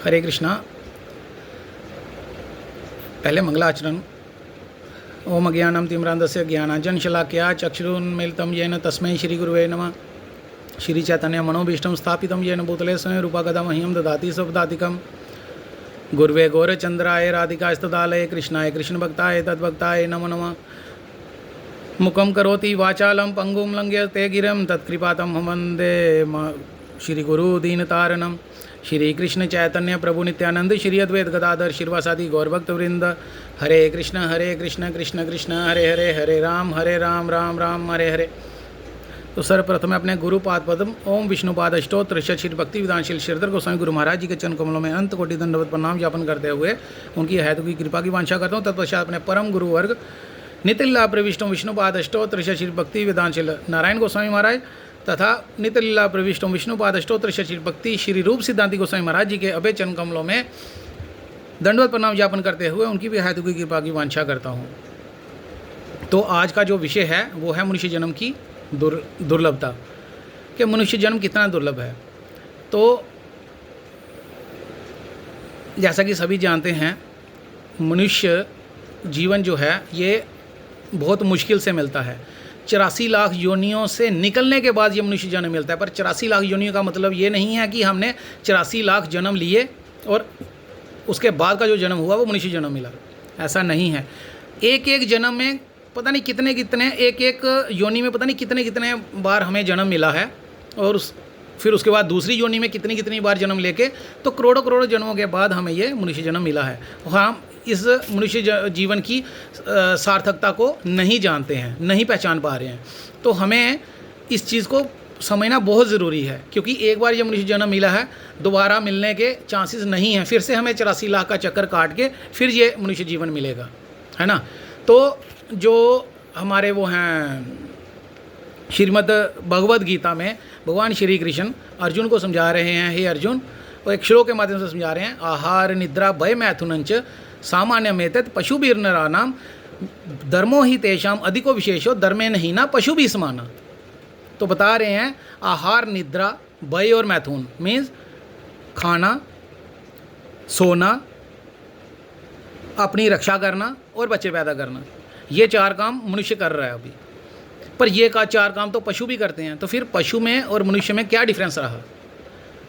हरे कृष्णा। पहले मंगलाचरण। ओम अज्ञानम तिम्रांधस्य ज्ञानांजन शलाकया चक्षुरुन्मीलितं येन तस्मै श्री गुरुवे नमः। श्री चैतन्य मनोभीष्टं स्थापितं येन भूतले स्वयं रूपकदा मह्यं ददाति स्वपदातिकं। गुरुवे गौरचंद्राय राधिकास्तदालये कृष्णाय कृष्णभक्ताय तद्भक्ताय नमो नमः। मुखं करोति वाचालं पंगुं लंघयते गिरिं तत्कृपातं वन्दे श्री गुरु दीनतारणं। श्री कृष्ण चैतन्य प्रभु नित्यानंद श्री अद्वैत गदाधर श्रीवासादि गौरभक्त वृंद। हरे कृष्ण कृष्ण कृष्ण हरे हरे, हरे राम राम राम हरे हरे। तो सर्वप्रथम अपने गुरुपाद पद्म ओम विष्णुपाद अष्टोत्र श्री भक्ति विधानशील श्रीधर गोस्वामी गुरु महाराज जी के चरण कमलों में अंत कोटि दंडवत प्रणाम ज्ञापन करते हुए उनकी हेतु की कृपा की वांछा करता हूँ। तत्पश्चात अपने परम गुरु वर्ग नितिल्ला प्रविष्टो विष्णुपाद अष्टोत्र श्री भक्ति विधानशील नारायण गोस्वामी महाराज तथा नितिल्ला प्रविष्टो विष्णुपाद अष्टोत्र श्री भक्ति श्री रूप सिद्धांति गोस्वामी महाराज जी के अभय चरण कमलों में दंडवत प्रणाम ज्ञापन करते हुए उनकी भी हेतु की कृपा की वांछा करता हूँ। तो आज का जो विषय है वो है मनुष्य जन्म की दुर्लभता, कि मनुष्य जन्म कितना दुर्लभ है। तो जैसा कि सभी जानते हैं, मनुष्य जीवन जो है ये बहुत मुश्किल से मिलता है। 84 लाख योनियों से निकलने के बाद ये मनुष्य जन्म मिलता है। पर 84 लाख योनियों का मतलब ये नहीं है कि हमने 84 लाख जन्म लिए और उसके बाद का जो जन्म हुआ वो मनुष्य जन्म मिला, ऐसा नहीं है। एक एक जन्म में पता नहीं कितने कितने, एक एक योनि में पता नहीं कितने कितने बार हमें जन्म मिला है, और फिर उसके बाद दूसरी योनि में कितनी कितनी बार जन्म लेके तो करोड़ों करोड़ों जन्मों के बाद हमें ये मनुष्य जन्म मिला है। हम इस मनुष्य जीवन की सार्थकता को नहीं जानते हैं, नहीं पहचान पा रहे हैं। तो हमें इस चीज़ को समझना बहुत ज़रूरी है, क्योंकि एक बार ये मनुष्य जन्म मिला है, दोबारा मिलने के चांसेस नहीं हैं। फिर से हमें 84 लाख का चक्कर काट के फिर ये मनुष्य जीवन मिलेगा, है ना। तो जो हमारे वो हैं श्रीमद् भगवद गीता में भगवान श्री कृष्ण अर्जुन को समझा रहे हैं, हे अर्जुन, वो एक श्लोक के माध्यम से समझा रहे हैं। आहार निद्रा भय मैथुनंच सामान्य मेतत पशु बीर नरानाम धर्मो ही तेषाम अधिको विशेषो धर्मे नहीं ना पशु भी समाना। तो बता रहे हैं आहार निद्रा भय और मैथुन मीन्स खाना, सोना, अपनी रक्षा करना और बच्चे पैदा करना, ये 4 काम मनुष्य कर रहा है अभी। पर ये 4 काम तो पशु भी करते हैं। तो फिर पशु में और मनुष्य में क्या डिफरेंस रहा?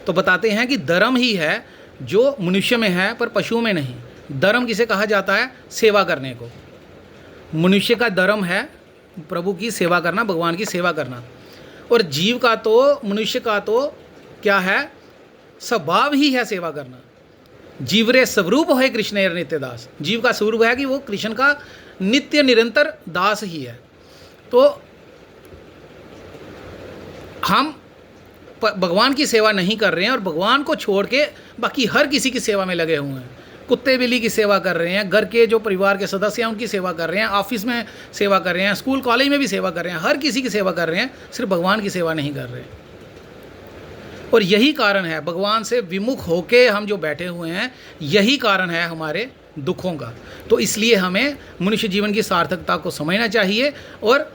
तो बताते हैं कि धर्म ही है जो मनुष्य में है पर पशुओं में नहीं। धर्म किसे कहा जाता है? सेवा करने को। मनुष्य का धर्म है प्रभु की सेवा करना, भगवान की सेवा करना। और जीव का तो, मनुष्य का तो क्या है? स्वभाव ही है सेवा करना। जीवरे स्वरूप है कृष्ण नित्य दास। जीव का स्वरूप है कि वो कृष्ण का नित्य निरंतर दास ही है। तो हम भगवान की सेवा नहीं कर रहे हैं और भगवान को छोड़ के बाकी हर किसी की सेवा में लगे हुए हैं। कुत्ते बिल्ली की सेवा कर रहे हैं, घर के जो परिवार के सदस्य हैं उनकी सेवा कर रहे हैं, ऑफिस में सेवा कर रहे हैं, स्कूल कॉलेज में भी सेवा कर रहे हैं, हर किसी की सेवा कर रहे हैं, सिर्फ भगवान की सेवा नहीं कर रहे। और यही कारण है भगवान से विमुख होके हम जो बैठे हुए हैं, यही कारण है हमारे दुखों का। तो इसलिए हमें मनुष्य जीवन की सार्थकता को समझना चाहिए और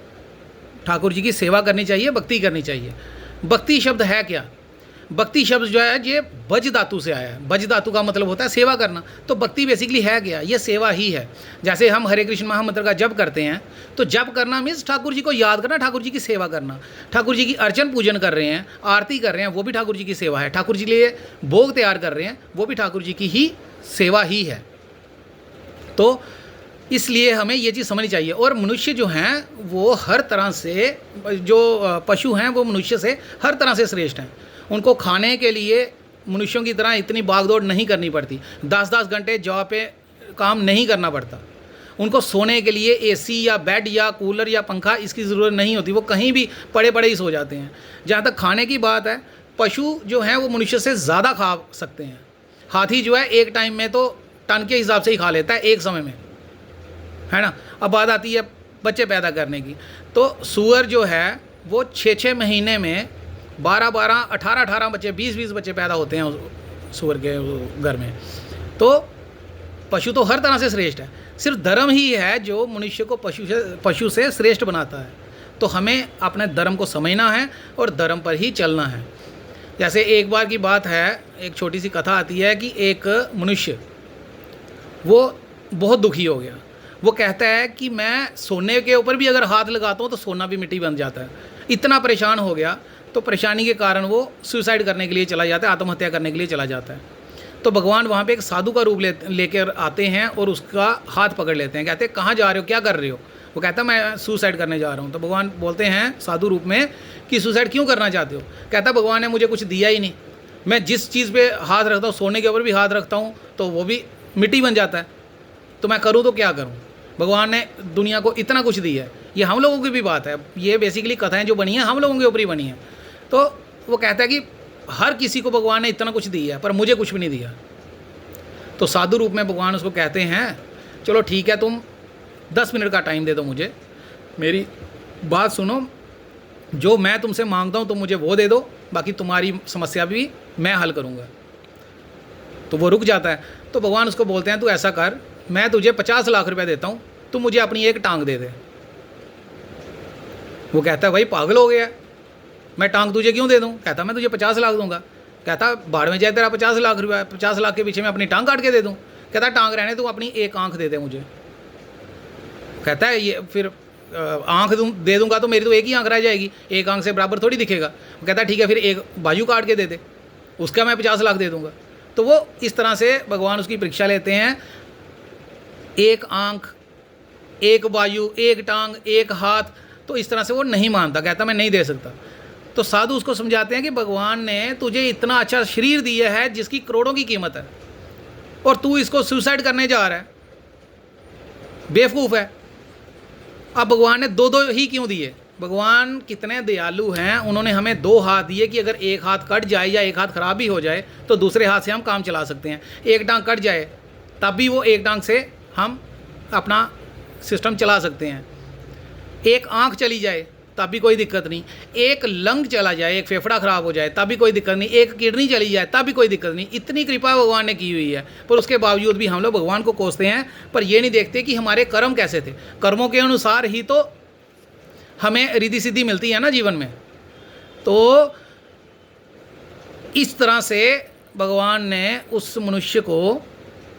ठाकुर जी की सेवा करनी चाहिए, भक्ति करनी चाहिए। भक्ति शब्द है क्या? भक्ति शब्द जो है ये बज धातु से आया है। बज धातु का मतलब होता है सेवा करना। तो भक्ति बेसिकली है क्या? ये सेवा ही है। जैसे हम हरे कृष्ण महामंत्र का जप करते हैं, तो जप करना मीन्स ठाकुर जी को याद करना, ठाकुर जी की सेवा करना। ठाकुर जी की अर्चन पूजन कर रहे हैं, आरती कर रहे हैं, वो भी ठाकुर जी की सेवा है। ठाकुर जी के लिए भोग तैयार कर रहे हैं, वो भी ठाकुर जी की ही सेवा ही है। तो इसलिए हमें ये चीज़ समझनी चाहिए। और मनुष्य जो हैं वो हर तरह से, जो पशु हैं वो मनुष्य से हर तरह से श्रेष्ठ हैं। उनको खाने के लिए मनुष्यों की तरह इतनी भागदौड़ नहीं करनी पड़ती, 10-10 घंटे जॉब पे काम नहीं करना पड़ता। उनको सोने के लिए एसी या बेड या कूलर या पंखा इसकी ज़रूरत नहीं होती, वो कहीं भी पड़े पड़े ही सो जाते हैं। जहाँ तक खाने की बात है, पशु जो हैं वो मनुष्य से ज़्यादा खा सकते हैं। हाथी जो है एक टाइम में तो टन के हिसाब से ही खा लेता है एक समय में, है ना। अब बात आती है बच्चे पैदा करने की, तो सूअर जो है वो 6-6 महीने में 12-12, 18-18 बच्चे, 20-20 बच्चे पैदा होते हैं सूअर के घर में। तो पशु तो हर तरह से श्रेष्ठ है। सिर्फ धर्म ही है जो मनुष्य को पशु से श्रेष्ठ बनाता है। तो हमें अपने धर्म को समझना है और धर्म पर ही चलना है। जैसे एक बार की बात है, एक छोटी सी कथा आती है कि एक मनुष्य वो बहुत दुखी हो गया। वो कहता है कि मैं सोने के ऊपर भी अगर हाथ लगाता हूँ तो सोना भी मिट्टी बन जाता है। इतना परेशान हो गया, तो परेशानी के कारण वो सुसाइड करने के लिए चला जाता है, आत्महत्या करने के लिए चला जाता है। तो भगवान वहाँ पे एक साधु का रूप लेकर आते हैं और उसका हाथ पकड़ लेते हैं। कहते हैं कहाँ जा रहे हो, क्या कर रहे हो? वो कहता है मैं सुसाइड करने जा रहा हूँ। तो भगवान बोलते हैं साधु रूप में कि सुसाइड क्यों करना चाहते हो? कहता है भगवान ने मुझे कुछ दिया ही नहीं, मैं जिस चीज़ पे हाथ रखता हूँ, सोने के ऊपर भी हाथ रखता हूँ तो वो भी मिट्टी बन जाता है, तो मैं करूँ तो क्या करूँ? भगवान ने दुनिया को इतना कुछ दिया है। ये हम लोगों की भी बात है, ये बेसिकली कथाएं जो बनी हैं हम लोगों के ऊपर ही बनी हैं। तो वो कहता है कि हर किसी को भगवान ने इतना कुछ दिया है पर मुझे कुछ भी नहीं दिया। तो साधु रूप में भगवान उसको कहते हैं चलो ठीक है, तुम 10 मिनट का टाइम दे दो मुझे, मेरी बात सुनो, जो मैं तुमसे मांगता हूँ तुम मुझे वो दे दो, बाकी तुम्हारी समस्या भी मैं हल करूँगा। तो वो रुक जाता है। तो भगवान उसको बोलते हैं तू ऐसा कर, मैं तुझे 50 लाख रुपए देता हूँ, तू मुझे अपनी एक टांग दे दे। वो कहता है भाई पागल हो गया, मैं टांग तुझे क्यों दे दूँ? कहता मैं तुझे 50 लाख दूंगा। कहता बाढ़ में जाए तेरा 50 लाख रुपया, 50 लाख के पीछे मैं अपनी टांग काट के दे दूँ? कहता टांग रहने, तू अपनी एक आंख दे दे मुझे। कहता है ये फिर आंख दे दूंगा तो मेरी तो एक ही आंख रह जाएगी, एक आंख से बराबर थोड़ी दिखेगा। वो कहता है ठीक है फिर एक बाजू काट के दे दे, उसका मैं 50 लाख दे दूंगा। तो वो इस तरह से भगवान उसकी परीक्षा लेते हैं, एक आंख, एक बाजू, एक टांग, एक हाथ। तो इस तरह से वो नहीं मानता, कहता मैं नहीं दे सकता। तो साधु उसको समझाते हैं कि भगवान ने तुझे इतना अच्छा शरीर दिया है जिसकी करोड़ों की कीमत है और तू इसको सुसाइड करने जा रहा है, बेवकूफ़ है। अब भगवान ने दो दो ही क्यों दिए? भगवान कितने दयालु हैं, उन्होंने हमें 2 हाथ दिए कि अगर एक हाथ कट जाए या एक हाथ खराब भी हो जाए तो दूसरे हाथ से हम काम चला सकते हैं। एक टांग कट जाए तब भी वो एक टांग से हम अपना सिस्टम चला सकते हैं। एक आंख चली जाए तब भी कोई दिक्कत नहीं, एक लंग चला जाए, एक फेफड़ा ख़राब हो जाए तब भी कोई दिक्कत नहीं, एक किडनी चली जाए तब भी कोई दिक्कत नहीं। इतनी कृपा भगवान ने की हुई है, पर उसके बावजूद भी हम लोग भगवान को कोसते हैं, पर ये नहीं देखते कि हमारे कर्म कैसे थे। कर्मों के अनुसार ही तो हमें रिद्धि सिद्धि मिलती है ना जीवन में। तो इस तरह से भगवान ने उस मनुष्य को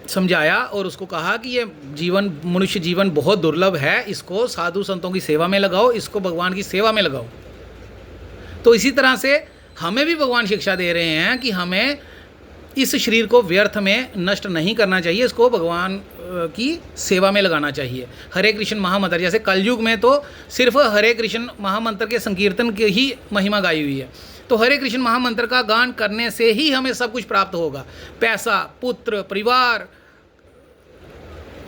समझाया और उसको कहा कि ये जीवन, मनुष्य जीवन बहुत दुर्लभ है, इसको साधु संतों की सेवा में लगाओ, इसको भगवान की सेवा में लगाओ। तो इसी तरह से हमें भी भगवान शिक्षा दे रहे हैं कि हमें इस शरीर को व्यर्थ में नष्ट नहीं करना चाहिए, इसको भगवान की सेवा में लगाना चाहिए। हरे कृष्ण महामंत्र, जैसे कलयुग में तो सिर्फ हरे कृष्ण महामंत्र के संकीर्तन की ही महिमा गाई हुई है। तो हरे कृष्ण महामंत्र का गान करने से ही हमें सब कुछ प्राप्त होगा, पैसा, पुत्र, परिवार,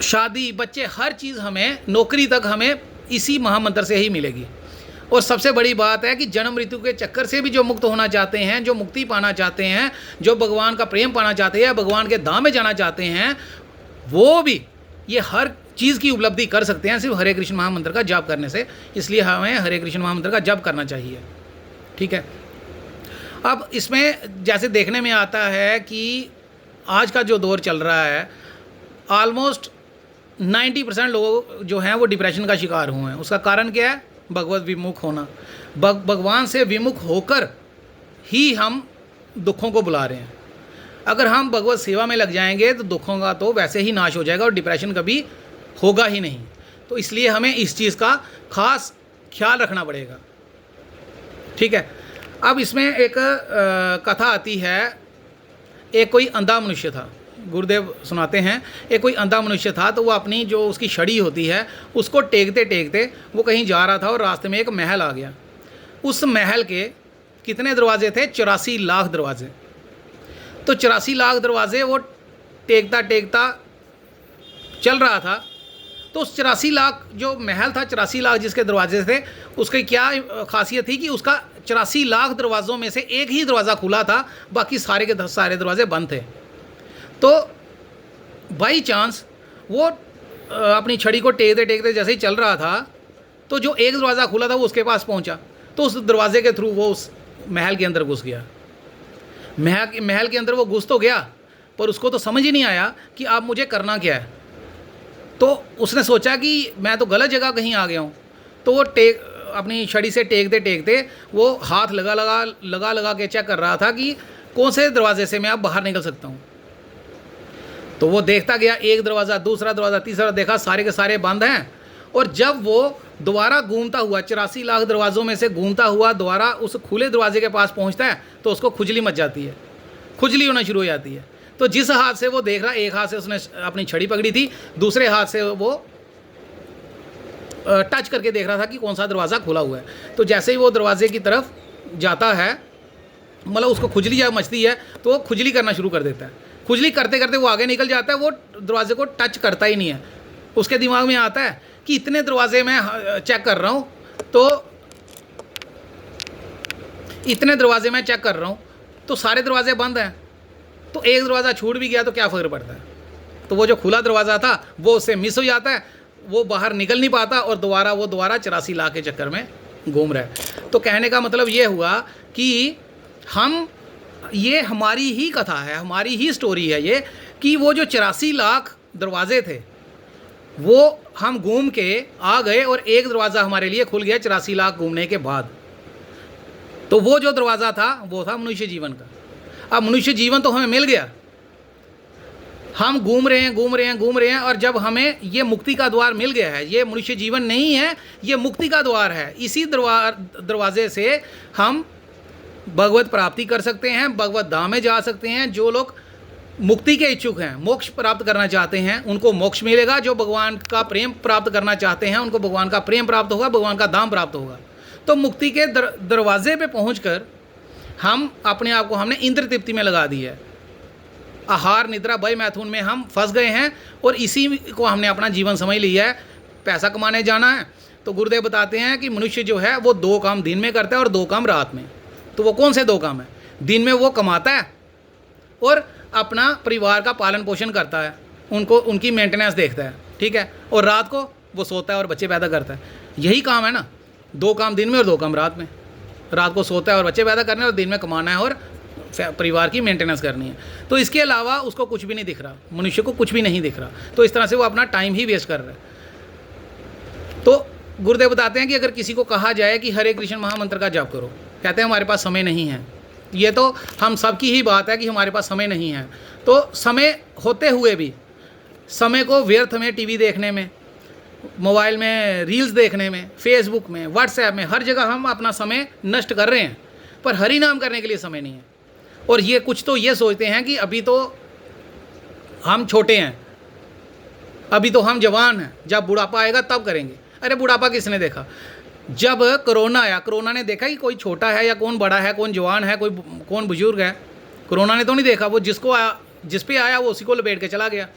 शादी, बच्चे, हर चीज़ हमें, नौकरी तक हमें इसी महामंत्र से ही मिलेगी। और सबसे बड़ी बात है कि जन्म मृत्यु के चक्कर से भी जो मुक्त होना चाहते हैं, जो मुक्ति पाना चाहते हैं, जो भगवान का प्रेम पाना चाहते हैं, भगवान के धाम में जाना चाहते हैं, वो भी ये हर चीज़ की उपलब्धि कर सकते हैं सिर्फ हरे कृष्ण महामंत्र का जाप करने से। इसलिए हमें हरे कृष्ण महामंत्र का जाप करना चाहिए। ठीक है। अब इसमें जैसे देखने में आता है कि आज का जो दौर चल रहा है, ऑलमोस्ट 90% लोग जो हैं वो डिप्रेशन का शिकार हुए हैं। उसका कारण क्या है? भगवत विमुख होना। भगवान से विमुख होकर ही हम दुखों को बुला रहे हैं। अगर हम भगवत सेवा में लग जाएंगे तो दुखों का तो वैसे ही नाश हो जाएगा और डिप्रेशन कभी होगा ही नहीं। तो इसलिए हमें इस चीज़ का खास ख्याल रखना पड़ेगा। ठीक है। अब इसमें एक कथा आती है। एक कोई अंधा मनुष्य था, गुरुदेव सुनाते हैं। एक कोई अंधा मनुष्य था, तो वो अपनी जो उसकी छड़ी होती है उसको टेकते टेकते वो कहीं जा रहा था और रास्ते में एक महल आ गया। उस महल के कितने दरवाजे थे? 84 लाख दरवाजे। तो 84 लाख दरवाजे वो टेकता टेकता चल रहा था। तो उस 84 लाख जो महल था, 84 लाख जिसके दरवाजे थे, उसकी क्या खासियत थी कि उसका 84 लाख दरवाज़ों में से एक ही दरवाज़ा खुला था, बाकी सारे के सारे दरवाजे बंद थे। तो बाई चांस वो अपनी छड़ी को टेकते टेकते जैसे ही चल रहा था, तो जो एक दरवाज़ा खुला था वो उसके पास पहुंचा। तो उस दरवाजे के थ्रू वो उस महल के अंदर घुस गया। महल के अंदर वो घुस तो गया, पर उसको तो समझ ही नहीं आया कि अब मुझे करना क्या है। तो उसने सोचा कि मैं तो गलत जगह कहीं आ गया हूँ। तो वो अपनी छड़ी से टेकते टेकते वो हाथ लगा के चेक कर रहा था कि कौन से दरवाजे से मैं अब बाहर निकल सकता हूँ। तो वो देखता गया, एक दरवाज़ा, दूसरा दरवाज़ा, तीसरा, देखा सारे के सारे बंद हैं। और जब वो दोबारा घूमता हुआ 84 लाख दरवाज़ों में से घूमता हुआ दोबारा उस खुले दरवाजे के पास पहुंचता है तो उसको खुजली मच जाती है, खुजली होना शुरू हो जाती है। तो जिस हाथ से वो देख रहा, एक हाथ से उसने अपनी छड़ी पकड़ी थी, दूसरे हाथ से वो टच करके देख रहा था कि कौन सा दरवाज़ा खुला हुआ है। तो जैसे ही वो दरवाजे की तरफ जाता है, मतलब उसको खुजली जब मचती है तो वो खुजली करना शुरू कर देता है। खुजली करते करते वो आगे निकल जाता है, वो दरवाजे को टच करता ही नहीं है। उसके दिमाग में आता है कि इतने दरवाजे मैं चेक कर रहा हूँ, तो इतने दरवाजे मैं चेक कर रहा हूँ तो सारे दरवाजे बंद हैं, तो एक दरवाज़ा छूट भी गया तो क्या फ़र्क पड़ता है। तो वो जो खुला दरवाज़ा था वो उससे मिस हो जाता है, वो बाहर निकल नहीं पाता और दोबारा 84 लाख के चक्कर में घूम रहा है। तो कहने का मतलब ये हुआ कि ये हमारी ही कथा है, हमारी ही स्टोरी है ये, कि वो जो 84 लाख दरवाजे थे वो हम घूम के आ गए और एक दरवाज़ा हमारे लिए खुल गया 84 लाख घूमने के बाद। तो वो जो दरवाज़ा था वो था मनुष्य जीवन का। अब मनुष्य जीवन तो हमें मिल गया, हम घूम रहे हैं और जब हमें ये मुक्ति का द्वार मिल गया है, ये मनुष्य जीवन नहीं है, ये मुक्ति का द्वार है। इसी दरवाजे से हम भगवत प्राप्ति कर सकते हैं, भगवत धाम में जा सकते हैं। जो लोग मुक्ति के इच्छुक हैं, मोक्ष प्राप्त करना चाहते हैं, उनको मोक्ष मिलेगा। जो भगवान का प्रेम प्राप्त करना चाहते हैं उनको भगवान का प्रेम प्राप्त होगा, भगवान का धाम प्राप्त होगा। तो मुक्ति के दरवाजे पे पहुंचकर हम अपने आप को हमने इंद्र तृप्ति में लगा दी है। आहार निद्रा भय मैथुन में हम फंस गए हैं और इसी को हमने अपना जीवन समझ लिया है। पैसा कमाने जाना है तो गुरुदेव बताते हैं कि मनुष्य जो है वो 2 काम दिन में करता है और 2 काम रात में। तो वो कौन से 2 काम है? दिन में वो कमाता है और अपना परिवार का पालन पोषण करता है, उनकी मेंटेनेंस देखता है, ठीक है, और रात को वो सोता है और बच्चे पैदा करता है। यही काम है ना, 2 काम दिन में और 2 काम रात में। रात को सोता है और बच्चे पैदा करने, और दिन में कमाना है और परिवार की मेंटेनेंस करनी है। तो इसके अलावा उसको कुछ भी नहीं दिख रहा, मनुष्य को कुछ भी नहीं दिख रहा। तो इस तरह से वो अपना टाइम ही वेस्ट कर रहा है। तो गुरुदेव बताते हैं कि अगर किसी को कहा जाए कि हरे कृष्ण महामंत्र का जाप करो, कहते हैं हमारे पास समय नहीं है। ये तो हम सब की ही बात है कि हमारे पास समय नहीं है। तो समय होते हुए भी समय को व्यर्थ में टीवी देखने में, मोबाइल में रील्स देखने में, फेसबुक में, व्हाट्सएप में, हर जगह हम अपना समय नष्ट कर रहे हैं, पर हरि नाम करने के लिए समय नहीं है। और ये कुछ तो ये सोचते हैं कि अभी तो हम छोटे हैं, अभी तो हम जवान हैं, जब बुढ़ापा आएगा तब करेंगे। अरे बुढ़ापा किसने देखा? जब कोरोना आया, कोरोना ने देखा कि कोई छोटा है या कौन बड़ा है, कौन जवान है, कौन बुजुर्ग है? कोरोना ने तो नहीं देखा। वो जिस पे आया वो उसी को लपेट के चला गया।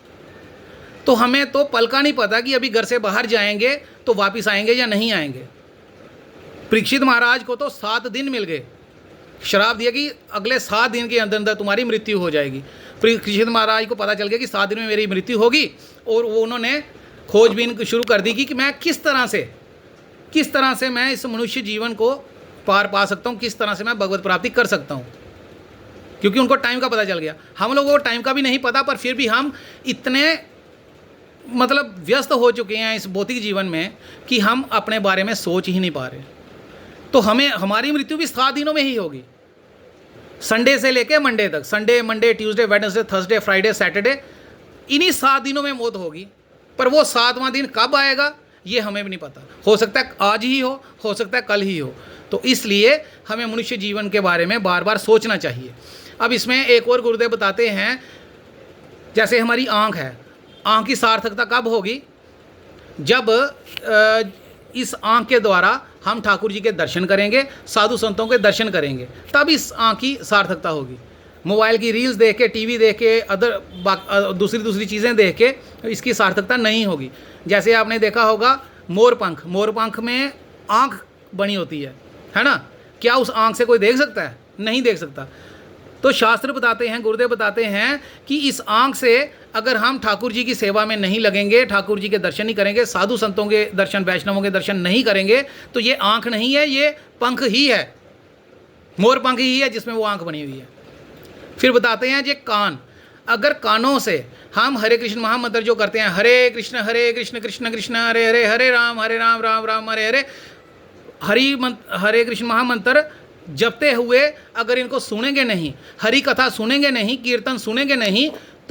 तो हमें तो पल का नहीं पता कि अभी घर से बाहर जाएंगे तो वापस आएंगे या नहीं आएंगे। परीक्षित महाराज को तो 7 दिन मिल गए, श्राप दिया कि अगले 7 दिन के अंदर अंदर तुम्हारी मृत्यु हो जाएगी। परीक्षित महाराज को पता चल गया कि 7 दिन में मेरी मृत्यु होगी, और वो उन्होंने खोजबीन शुरू कर दी कि मैं किस तरह से मैं इस मनुष्य जीवन को पार पा सकता हूँ, किस तरह से मैं भगवत प्राप्ति कर सकता हूँ, क्योंकि उनको टाइम का पता चल गया। हम लोगों को टाइम का भी नहीं पता, पर फिर भी हम इतने मतलब व्यस्त हो चुके हैं इस भौतिक जीवन में कि हम अपने बारे में सोच ही नहीं पा रहे। तो हमारी मृत्यु भी 7 दिनों में ही होगी, संडे से लेके मंडे तक। Sunday, Monday, Tuesday, Wednesday, Thursday, Friday, Saturday, इन्हीं 7 दिनों में मौत होगी। पर वो 7वां दिन कब आएगा ये हमें भी नहीं पता। हो सकता है आज ही हो सकता है कल ही हो। तो इसलिए हमें मनुष्य जीवन के बारे में बार बार सोचना चाहिए। अब इसमें एक और गुरुदेव बताते हैं, जैसे हमारी आँख है, आँख की सार्थकता कब होगी? जब इस आँख के द्वारा हम ठाकुर जी के दर्शन करेंगे, साधु संतों के दर्शन करेंगे, तब इस आँख की सार्थकता होगी। मोबाइल की रील्स देख के, टीवी देख के, दूसरी चीज़ें देख के इसकी सार्थकता नहीं होगी। जैसे आपने देखा होगा मोरपंख में आँख बनी होती है ना? क्या उस आँख से कोई देख सकता है? नहीं देख सकता। तो शास्त्र बताते हैं, गुरुदेव बताते हैं कि इस आँख से अगर हम ठाकुर जी की सेवा में नहीं लगेंगे, ठाकुर जी के दर्शन नहीं करेंगे, साधु संतों के दर्शन, वैष्णवों के दर्शन नहीं करेंगे, तो ये आँख नहीं है, ये पंख ही है, मोरपंख ही है जिसमें वो आँख बनी हुई है। फिर बताते हैं ये कान, अगर कानों से हम हरे कृष्ण महामंत्र जो करते हैं, हरे कृष्ण कृष्ण कृष्ण हरे हरे, हरे राम राम राम हरे हरे, हरे कृष्ण महामंत्र जपते हुए अगर इनको सुनेंगे नहीं, हरि कथा सुनेंगे नहीं, कीर्तन सुनेंगे नहीं,